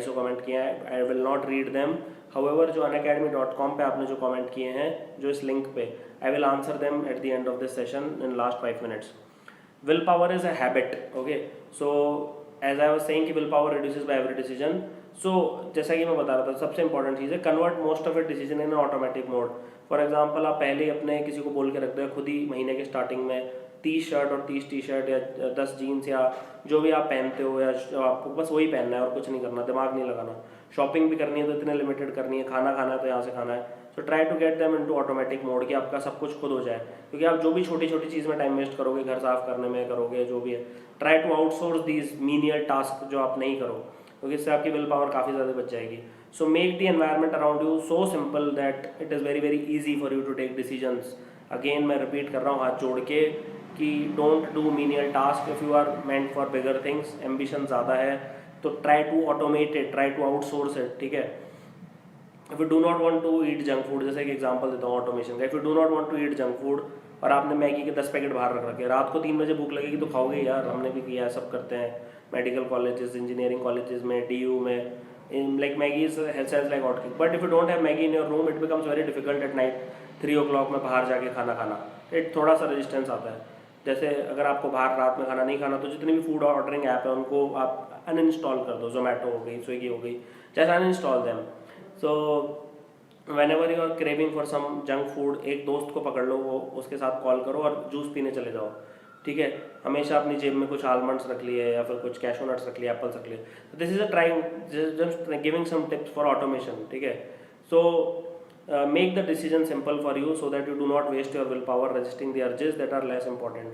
जो कमेंट किए हैं I will not read them. However जो unacademy.com पे आपने जो कमेंट किए हैं जो इस लिंक पे, I will answer them at the end of this session in last 5 minutes. Will power is a habit, okay. So as I was saying कि will power reduces by every decision. So जैसा कि मैं बता रहा था, सबसे important चीज़ है convert most of it decision in automatic mode. For example, आप पहले ही अपने किसी को बोल के रख दो खुद ही महीने के स्टार्टिंग में 30 शर्ट और 30 टी शर्ट या 10 जीन्स या जो भी आप पहनते हो, या आपको बस वही पहनना है और कुछ नहीं करना, दिमाग नहीं लगाना। शॉपिंग भी करनी है तो इतने लिमिटेड करनी है, खाना खाना है तो यहाँ से खाना है। So try to get them into automatic mode कि आपका सब कुछ खुद हो जाए, क्योंकि आप जो भी छोटी छोटी चीज़ में टाइम वेस्ट करोगे, घर साफ करने में करोगे, जो भी है, try to outsource these menial task जो आप नहीं करो, क्योंकि इससे आपकी विल पावर काफ़ी ज़्यादा बच जाएगी। So make the environment around you so simple that it is very very easy for you to take decisions. Again मैं रिपीट कर रहा हूँ हाथ जोड़ के कि don't do menial task if you are meant for bigger things. Ambition ज़्यादा है तो try to automate it, try to outsource it, ठीक है। If you do not want to eat junk food, जैसे एक एग्जांपल देता हूँ ऑटोमेशन का, if you do not want to eat junk food और आपने मैगी के 10 पैकेट बाहर रख रखे, रात को 3 बजे भूख लगेगी तो खाओगे यार। हमने भी किया है, सब करते हैं, मेडिकल कॉलेजेस, इंजीनियरिंग कॉलेजेस में, DU में, like Maggie sells like hotcake. But if you don't have Maggie in your room, it becomes very difficult at night 3 o'clock में बाहर जाके खाना खाना। एक थोड़ा सा रेजिस्टेंस आता है। जैसे अगर आपको बाहर रात में खाना नहीं खाना तो जितनी भी फूड ऑर्डरिंग ऐप है उनको आप अनइंस्टॉल कर दो। जोमेटो हो गई, स्विगी हो गई, जैसे uninstall them. So whenever you are craving for some junk food, एक दोस्त को पकड़ लो, वो उसके साथ कॉल करो और जूस पीने चले जाओ, ठीक है। हमेशा अपनी जेब में कुछ आलमंड्स रख लिए या फिर कुछ कैशू नट्स रख लिए, एप्पल्स रख लिए। तो this is a trying, just giving some tips for automation, ठीक है। So make the decision simple for you so that you do not waste your will power resisting the urges that are less important,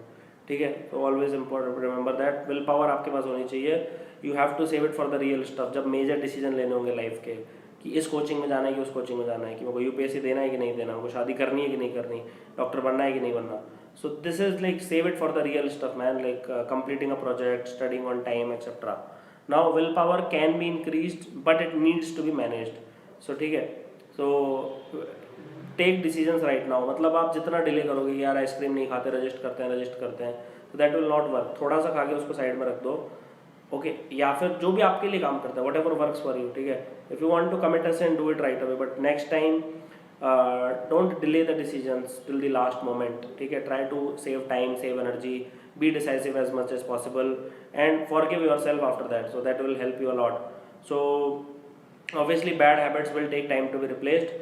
ठीक है। तो always important remember that will power आपके पास होनी चाहिए। You have to save it for the real stuff. जब major decision लेने होंगे लाइफ के, कि इस कोचिंग में जाना है कि उस कोचिंग में जाना है, कि मेरे को UPSC देना है कि नहीं देना, मेरे को शादी करनी है कि नहीं करनी, डॉक्टर बनना है कि नहीं बनना। So this is like save it for the real stuff, man, like completing a project, studying on time, etc. Now willpower can be increased but it needs to be managed. So ठीक है, so take decisions right now। मतलब आप जितना delay करोगे, यार ice cream नहीं खाते, resist करते हैं, so that will not work। थोड़ा सा खा के उसको साइड में रख दो, ओके। या फिर जो भी आपके लिए काम करता है, whatever works for you, ठीक है। If you want to commit a sin, do it right away, but next time don't delay the decisions till the last moment, ठीक है। try to save time, save energy, be decisive as much as possible and forgive yourself after that, so that will help you a lot। So obviously bad habits will take time to be replaced,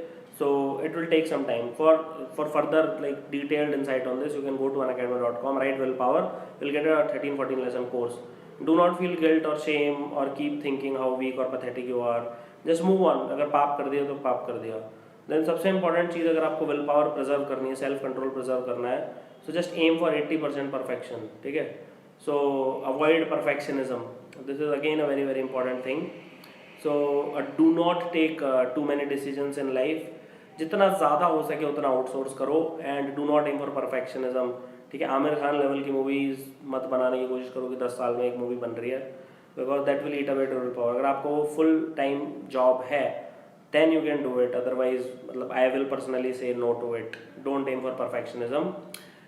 so it will take some time। For further like detailed insight on this, you can go to unacademy.com, write willpower, you'll get a 13-14 lesson course। Do not feel guilt or shame or keep thinking how weak or pathetic you are, just move on। अगर पाप कर दिया तो पाप कर दिया। Then सबसे important चीज़, अगर आपको विल पावर प्रिजर्व करनी है, सेल्फ कंट्रोल प्रिजर्व करना है, so just aim for 80% perfection, ठीक है। So avoid perfectionism, this is again a very very important thing. So do not take too many decisions in life. जितना ज़्यादा हो सके उतना आउटसोर्स करो and do not aim for perfectionism, ठीक है। आमिर खान लेवल की मूवीज मत बनाने की कोशिश करो कि 10 साल में एक मूवी बन रही है, because that will eat away to will power. अगर आपको फुल टाइम जॉब है then you can do it, otherwise मतलब I will personally say no to it। don't aim for perfectionism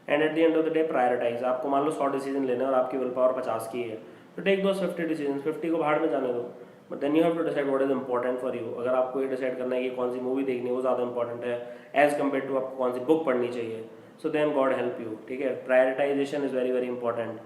and at the end of the day prioritize। आपको मान लो 100 decision लेने और आपकी will power 50 की है, तो टेक दोस 50 डिसीजन, 50 को भाड़ में जाने दो, but then you have to decide what is important for you. अगर आपको ये डिसाइड करना है कि कौन सी मूवी देखनी है, वो ज़्यादा इंपॉर्टेंट है एज कम्पेयर टू आपको कौन सी बुक पढ़नी चाहिए, so then God help you, ठीक है। Prioritization is very very important.